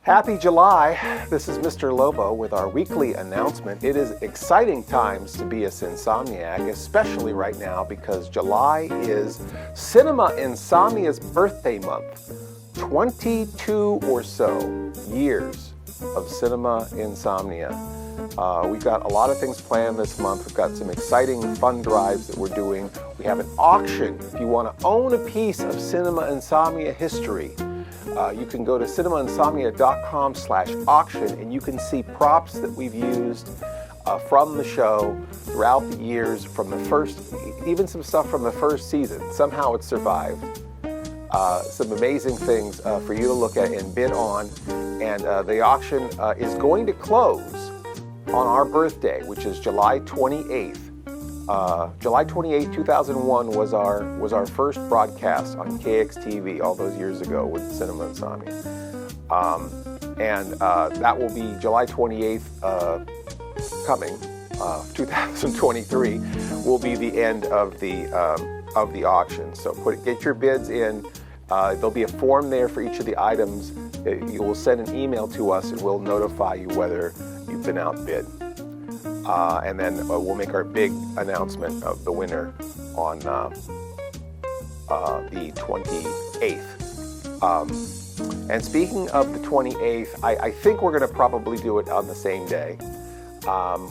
Happy July! This is Mr. Lobo with our weekly announcement. It is exciting times to be a Insomniac, especially right now because July is Cinema Insomnia's birthday month. 22 or so years of Cinema Insomnia. We've got a lot of things planned this month. We've got some exciting fund drives that we're doing. We have an auction. If you want to own a piece of Cinema Insomnia history, you can go to cinemainsomnia.com/auction and you can see props that we've used from the show throughout the years, from the first, even some stuff from the first season. Somehow it survived. Some amazing things for you to look at and bid on. And the auction is going to close on our birthday, which is July 28th. July 28, 2001 was our first broadcast on KXTV all those years ago with Cinema Insomnia. And that will be July 28th coming, 2023 will be the end of the auction. So get your bids in. There'll be a form there for each of the items. You will send an email to us and we'll notify you whether you've been outbid. And then we'll make our big announcement of the winner on the 28th. And speaking of the 28th, I think we're going to probably do it on the same day.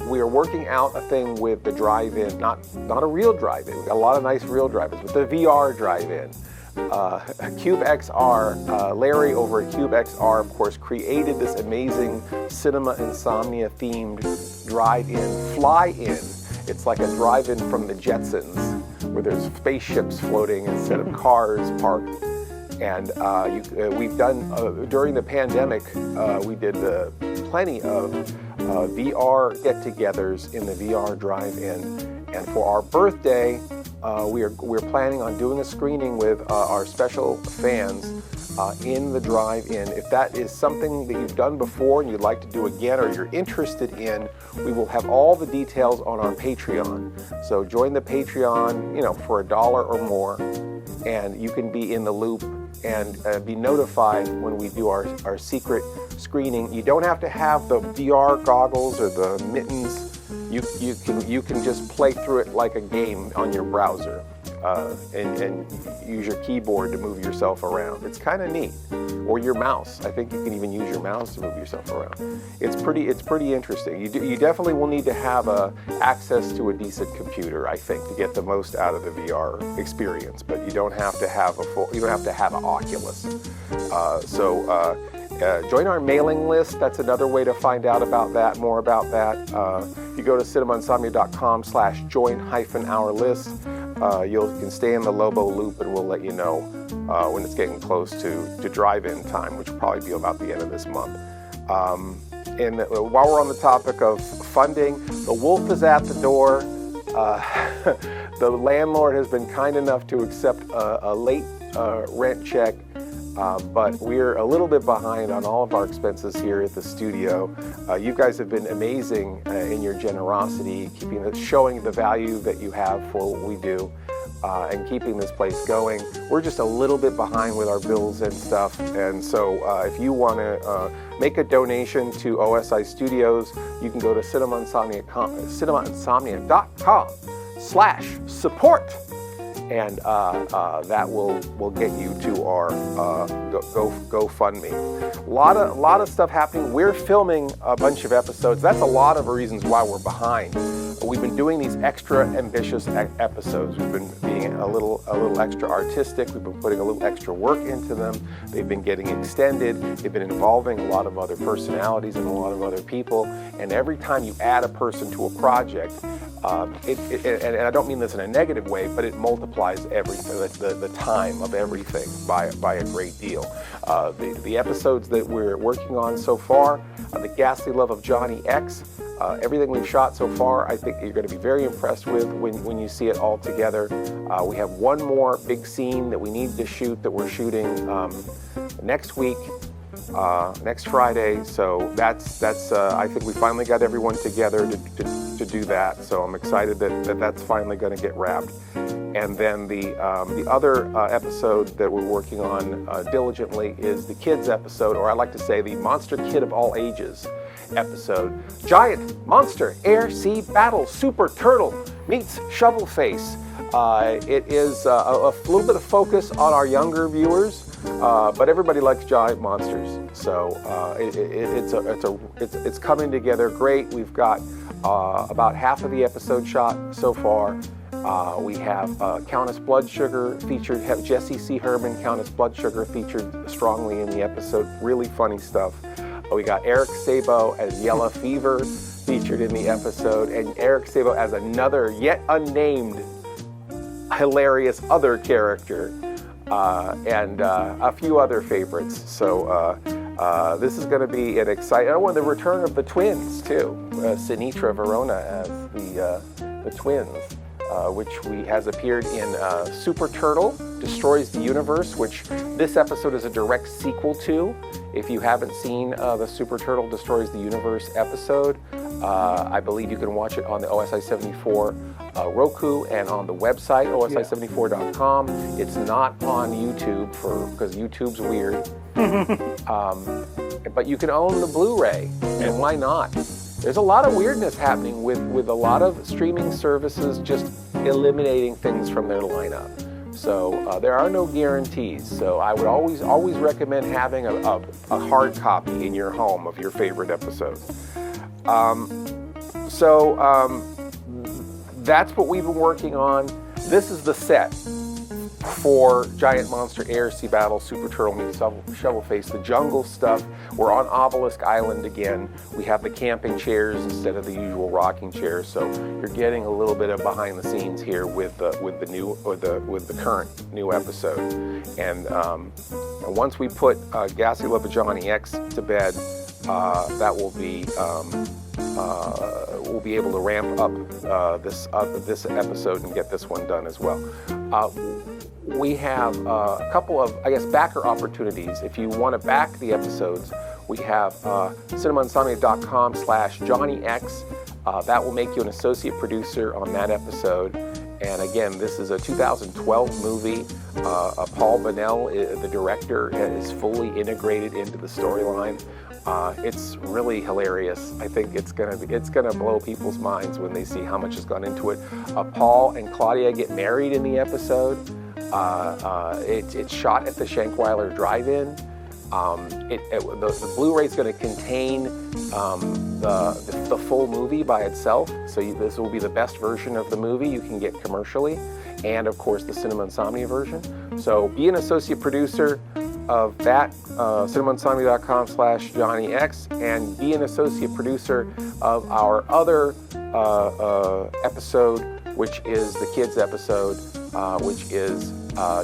We are working out a thing with the drive-in, not a real drive-in. We got a lot of nice real drive-ins, but the VR drive-in. CubeXR, Larry over at CubeXR, of course, created this amazing Cinema Insomnia themed drive-in, fly-in. It's like a drive-in from the Jetsons, where there's spaceships floating instead of cars parked. And we've done, during the pandemic, we did plenty of VR get-togethers in the VR drive-in. And for our birthday, we're planning on doing a screening with our special fans in the drive-in. If that is something that you've done before and you'd like to do again or you're interested in, we will have all the details on our Patreon. So join the Patreon, for $1 or more, and you can be in the loop and be notified when we do our secret screening. You don't have to have the VR goggles or the mittens. You can just play through it like a game on your browser and use your keyboard to move yourself around. It's kind of neat. Or your mouse. I think you can even use your mouse to move yourself around. It's pretty interesting. You definitely will need to have access to a decent computer, I think, to get the most out of the VR experience. But you don't have to have an Oculus. Join our mailing list. That's another way to find out about that, more about that. If you go to cinemainsomnia.com/join-our list, you can stay in the Lobo loop and we'll let you know when it's getting close to drive-in time, which will probably be about the end of this month. And while we're on the topic of funding, the wolf is at the door. The landlord has been kind enough to accept a late rent check. But we're a little bit behind on all of our expenses here at the studio. You guys have been amazing in your generosity, showing the value that you have for what we do, and keeping this place going. We're just a little bit behind with our bills and stuff, and so if you want to make a donation to OSI Studios, you can go to cinemainsomnia.com/support. And that will get you to our GoFundMe. A lot of stuff happening. We're filming a bunch of episodes. That's a lot of reasons why we're behind. We've been doing these extra ambitious episodes. We've been being a little extra artistic. We've been putting a little extra work into them. They've been getting extended. They've been involving a lot of other personalities and a lot of other people. And every time you add a person to a project, and I don't mean this in a negative way, but it multiplies everything, the time of everything by a great deal. The episodes that we're working on so far, The Ghastly Love of Johnny X, everything we've shot so far, I think you're going to be very impressed with when you see it all together. We have one more big scene that we need to shoot that we're shooting next week. Next Friday, so that's I think we finally got everyone together to do that, so I'm excited that that's finally going to get wrapped. And then the other episode that we're working on diligently is the kids episode, or I like to say the Monster Kid of All Ages episode. Giant Monster Air Sea Battle Superturtle Meets Shovelface. It is a little bit of focus on our younger viewers, but everybody likes giant monsters. So it's coming together great. We've got about half of the episode shot so far. We have Countess Blood Sugar featured, Jesse C. Herman, Countess Blood Sugar featured strongly in the episode. Really funny stuff. We got Eric Sabo as Yellow Fever featured in the episode, and Eric Sabo as another yet unnamed hilarious other character, and a few other favorites. So this is going to be an exciting. Oh, and the return of the twins too. Sinitra Verona as the twins, which has appeared in Super Turtle Destroys the Universe, which this episode is a direct sequel to. If you haven't seen the Super Turtle Destroys the Universe episode, I believe you can watch it on the OSI 74 Roku and on the website osi74.com. It's not on YouTube because YouTube's weird. But you can own the Blu-ray, and why not? There's a lot of weirdness happening with a lot of streaming services just eliminating things from their lineup. So there are no guarantees. So I would always recommend having a hard copy in your home of your favorite episodes. That's what we've been working on. This is the set for Giant Monster Air Sea Battle Super Turtle Meets Shovelface, the jungle stuff. We're on Obelisk Island again. We have the camping chairs instead of the usual rocking chairs, so you're getting a little bit of behind the scenes here with the current new episode. And once we put Ghastly, Lobo, Johnny X to bed, that will be we'll be able to ramp up this episode and get this one done as well. We have a couple of, backer opportunities. If you want to back the episodes, we have cinemainsomnia.com/JohnnyX. That will make you an associate producer on that episode. And again, this is a 2012 movie. Paul Bonnell, the director, is fully integrated into the storyline. It's really hilarious. I think it's gonna blow people's minds when they see how much has gone into it. Paul and Claudia get married in the episode. It's shot at the Shankweiler Drive-In. The Blu-ray is going to contain the full movie by itself, so this will be the best version of the movie you can get commercially, and of course the Cinema Insomnia version. So be an associate producer of that, cinemainsomnia.com/JohnnyX, and be an associate producer of our other episode, which is the kids episode, which is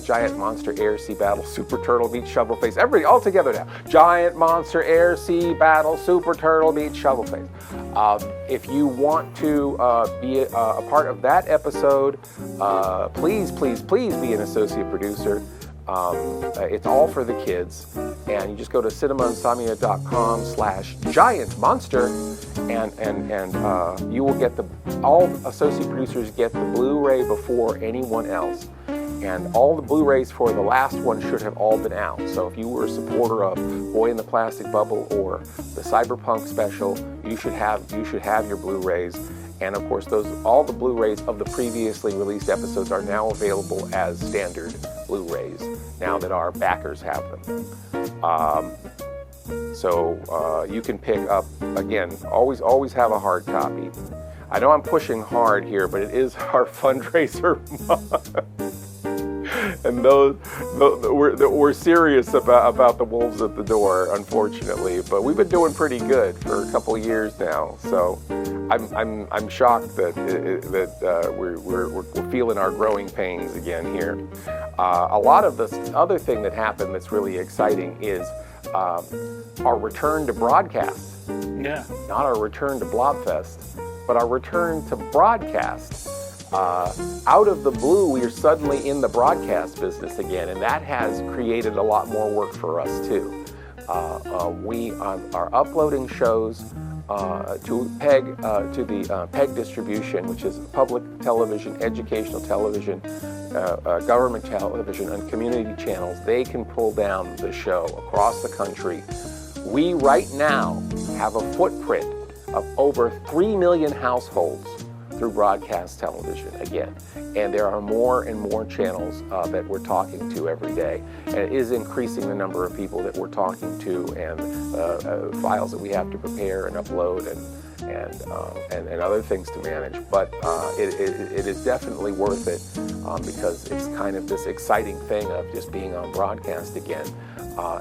Giant Monster Air Sea Battle Super Turtle Meets Shovelface. Everybody all together now. Giant Monster Air Sea Battle Super Turtle Meets Shovelface. If you want to be a part of that episode, please be an associate producer. It's all for the kids, and you just go to cinemainsomnia.com/giantmonster, and you will get all associate producers get the Blu-ray before anyone else. And all the Blu-rays for the last one should have all been out. So if you were a supporter of Boy in the Plastic Bubble or the Cyberpunk special, you should have your Blu-rays. And of course, all the Blu-rays of the previously released episodes are now available as standard Blu-rays now that our backers have them. So you can pick up, again, always have a hard copy. I know I'm pushing hard here, but it is our fundraiser month. And we're serious about the wolves at the door, unfortunately. But we've been doing pretty good for a couple of years now. So I'm shocked that we're feeling our growing pains again here. A lot of the other thing that happened that's really exciting is our return to broadcast. Yeah. Not our return to Blobfest, but our return to broadcast. Out of the blue, we are suddenly in the broadcast business again, and that has created a lot more work for us too. We are uploading shows to the PEG distribution, which is public television, educational television, government television, and community channels. They can pull down the show across the country. We right now have a footprint of over 3 million households through broadcast television again. And there are more and more channels that we're talking to every day. And it is increasing the number of people that we're talking to, and files that we have to prepare and upload and other things to manage. But it is definitely worth it because it's kind of this exciting thing of just being on broadcast again.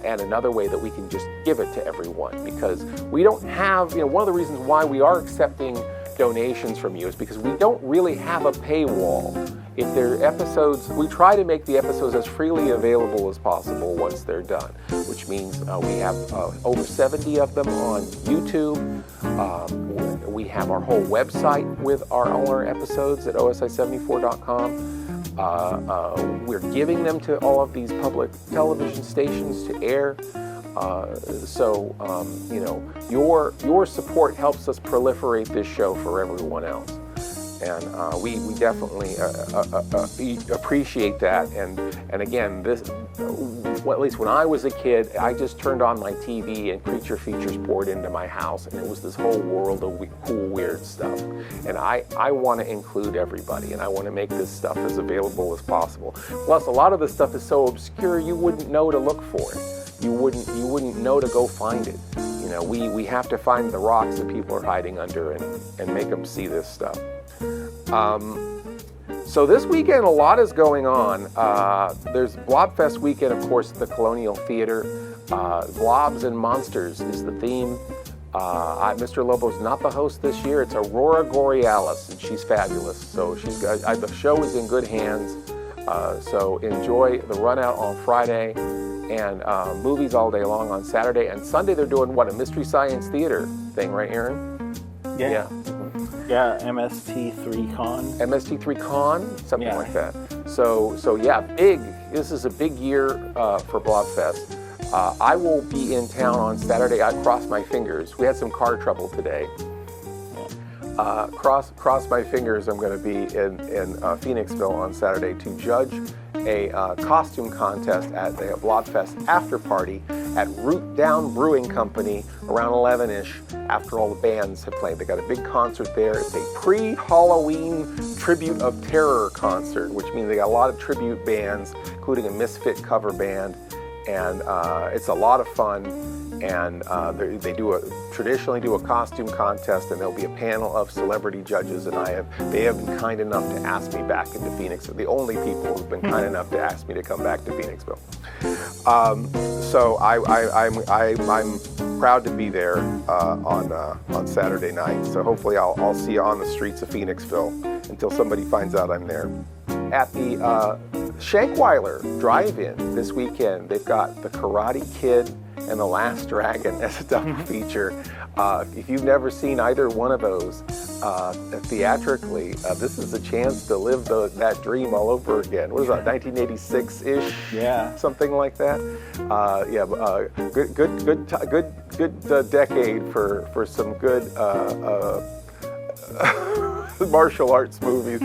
And another way that we can just give it to everyone, because we don't have, one of the reasons why we are accepting donations from you is because we don't really have a paywall. If they're episodes, we try to make the episodes as freely available as possible once they're done, which means we have over 70 of them on YouTube. We have our whole website with all our episodes at osi74.com. We're giving them to all of these public television stations to air. Your support helps us proliferate this show for everyone else. And we definitely appreciate that. And again, at least when I was a kid, I just turned on my TV and Creature Features poured into my house, and it was this whole world of cool, weird stuff. And I want to include everybody, and I want to make this stuff as available as possible. Plus, a lot of this stuff is so obscure you wouldn't know to look for it. You wouldn't know to go find it. We have to find the rocks that people are hiding under and make them see this stuff. So this weekend, a lot is going on. There's Blobfest weekend, of course, at the Colonial Theater. Blobs and Monsters is the theme. Mr. Lobo's not the host this year. It's Aurora Borealis, and she's fabulous. So the show is in good hands. So enjoy the run out on Friday, and movies all day long on Saturday. And Sunday they're doing a Mystery Science Theater thing, right, Aaron? Yeah. Yeah, MST3Con. MST3Con, something like that. So yeah, big. This is a big year for Blobfest. I will be in town on Saturday. I cross my fingers. We had some car trouble today. Cross my fingers. I'm going to be in Phoenixville on Saturday to judge a costume contest at the Blobfest after party at Root Down Brewing Company around 11-ish after all the bands have played. They got a big concert there. It's a pre-Halloween Tribute of Terror concert, which means they got a lot of tribute bands, including a Misfit cover band, and it's a lot of fun. And they traditionally do a costume contest, and there'll be a panel of celebrity judges, and they have been kind enough to ask me back into Phoenixville. The only people who've been kind enough to ask me to come back to Phoenixville. So I'm proud to be there on Saturday night. So hopefully I'll see you on the streets of Phoenixville until somebody finds out I'm there. At the Shankweiler Drive-In this weekend, they've got The Karate Kid and The Last Dragon as a double feature. If you've never seen either one of those theatrically, this is a chance to live that dream all over again. What is that, 1986-ish? Yeah. Something like that. Good decade for some good martial arts movies.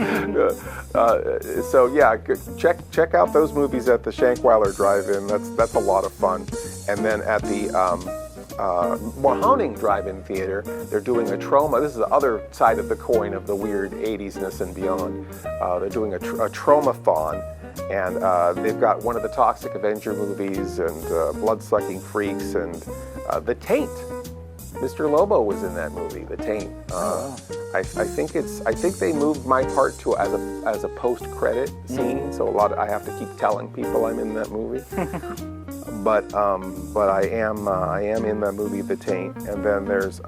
So yeah, check out those movies at the Shankweiler Drive-In. That's a lot of fun. And then at the Mahoning Drive-In Theater, they're doing a Troma. This is the other side of the coin of the weird 80s-ness and beyond. They're doing a Tromathon, and they've got one of the Toxic Avenger movies and Blood-Sucking Freaks and The Taint. Mr. Lobo was in that movie, The Taint. I think they moved my part to as a post-credit scene, so I have to keep telling people I'm in that movie. But I am in that movie, The Taint. And then there's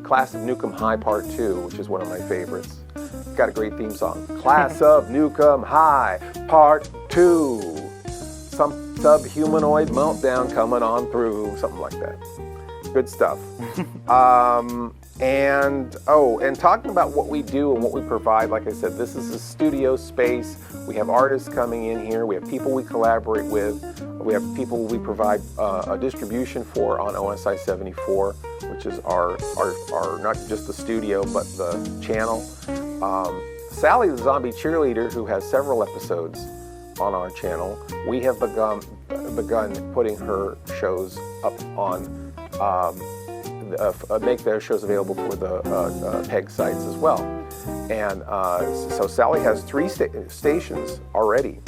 Class of Nukem High Part 2, which is one of my favorites. Got a great theme song. Class of Nukem High Part 2. Some subhumanoid meltdown coming on through, something like that. Good stuff. And talking about what we do and what we provide, like I said, this is a studio space. We have artists coming in here. We have people we collaborate with. We have people we provide a distribution for on OSI 74, which is our not just the studio, but the channel. Sally, the zombie cheerleader, who has several episodes on our channel, we have begun putting her shows up on, make their shows available for the PEG sites as well. And so Sally has 3 stations already.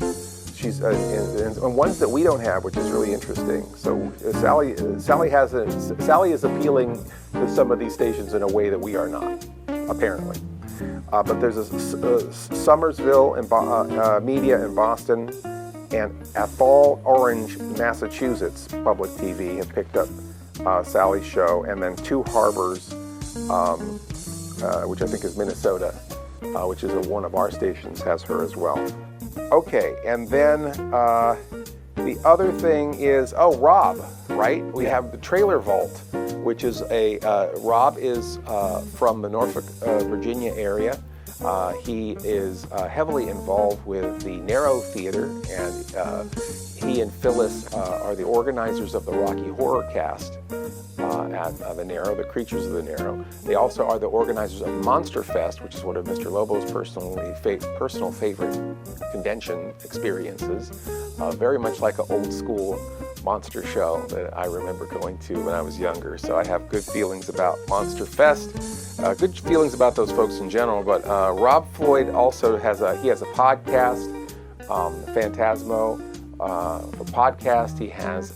She's and ones that we don't have, which is really interesting. So Sally is appealing to some of these stations in a way that we are not, apparently. But there's a Somersville Media in Boston, and Athol Orange, Massachusetts Public TV have picked up Sally's show, and then 2 Harbors, which I think is Minnesota, which is one of our stations, has her as well. Okay, and then the other thing is, Rob, right? We have the Trailer Vault, which is Rob is from the Norfolk, Virginia area. He is heavily involved with the Narrow Theater, and he and Phyllis are the organizers of the Rocky Horror Cast at the Narrow, the Creatures of the Narrow. They also are the organizers of Monster Fest, which is one of Mr. Lobo's personal favorite convention experiences. Very much like an old school monster show that I remember going to when I was younger. So I have good feelings about Monster Fest, good feelings about those folks in general. But Rob Floyd also has a podcast, Fantasmo. The podcast he has,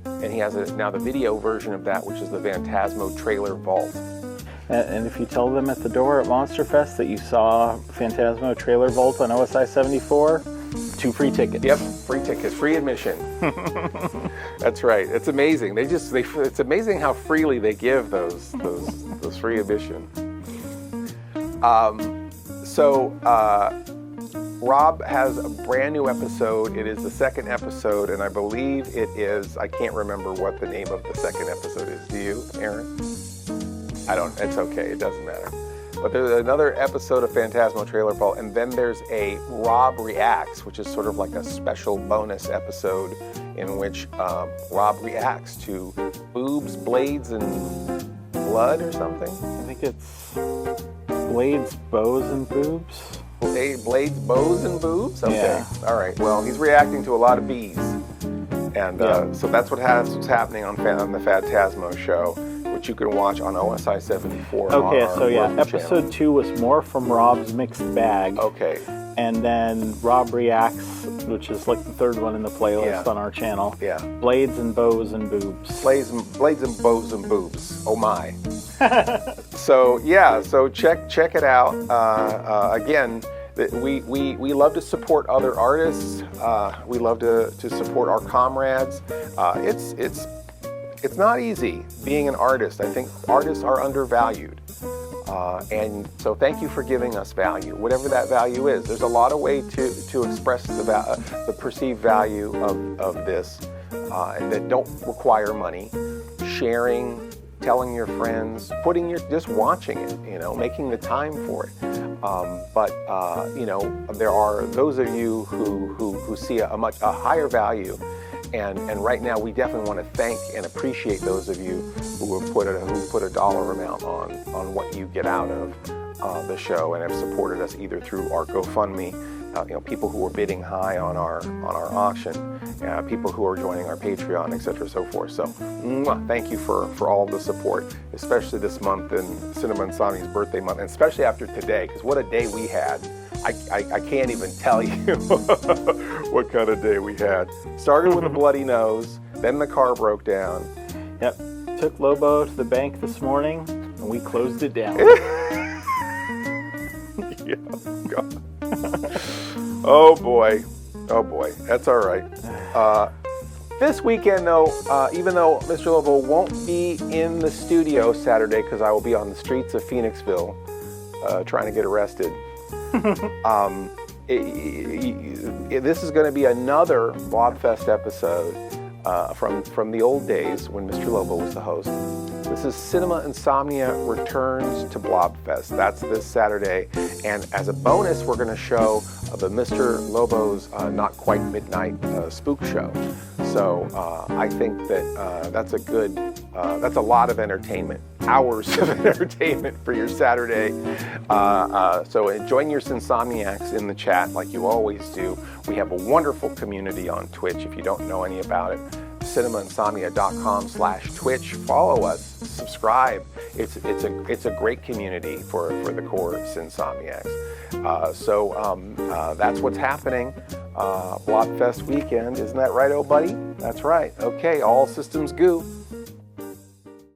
and he has now the video version of that, which is the Fantasmo Trailer Vault. And if you tell them at the door at Monster Fest that you saw Fantasmo Trailer Vault on OSI 74, 2 free tickets. Yep, free tickets, free admission. That's right. It's amazing. It's amazing how freely they give those free admission. Rob has a brand new episode. It is the 2nd episode, and I believe it is, I can't remember what the name of the 2nd episode is. Do you, Aaron? I don't, it's okay, it doesn't matter. But there's another episode of Fantasmo Trailer Vault, and then there's a Rob Reacts, which is sort of like a special bonus episode in which Rob reacts to boobs, blades, and blood or something. I think it's blades, bows, and boobs. Blades, bows, and boobs? Okay. Yeah. All right. Well, he's reacting to a lot of bees. And so that's what's happening on the Fantasmo show, which you can watch on OSI 74. Okay, episode 2 was more from Rob's mixed bag. Okay. And then Rob Reacts, which is like the 3rd one in the playlist on our channel. Yeah. Blades and bows and boobs. Blades and bows and boobs. Oh my. So check it out. Again, we love to support other artists. We love to support our comrades. It's not easy being an artist. I think artists are undervalued. And so thank you for giving us value, whatever that value is. There's a lot of ways to express the perceived value of this, and that don't require money. Sharing, telling your friends, just watching it, making the time for it. But there are those of you who see a higher value. And right now, we definitely want to thank and appreciate those of you who have put a dollar amount on what you get out of the show and have supported us either through our GoFundMe, people who are bidding high on our auction, people who are joining our Patreon, etc., so forth. So, thank you for all of the support, especially this month in Cinema Insomnia's birthday month, and especially after today, because what a day we had. I can't even tell you what kind of day we had. Started with a bloody nose, then the car broke down. Yep. Took Lobo to the bank this morning, and we closed it down. Yeah, God. Oh boy. That's all right. This weekend, though, even though Mr. Lobo won't be in the studio Saturday because I will be on the streets of Phoenixville trying to get arrested. This is going to be another Blobfest episode. from the old days when Mr. Lobo was the host. This is Cinema Insomnia Returns to Blobfest. That's this Saturday. And as a bonus, we're going to show the Mr. Lobo's Not Quite Midnight Spook Show. So I think that that's a lot of entertainment, hours of entertainment for your Saturday. So join your Insomniacs in the chat like you always do. We have a wonderful community on Twitch if you don't know any about it. cinemainsomnia.com/Twitch. Follow us, subscribe. It's a great community for the core Insomniacs. That's what's happening. Blobfest weekend, isn't that right, oh buddy? That's right. Okay, all systems go.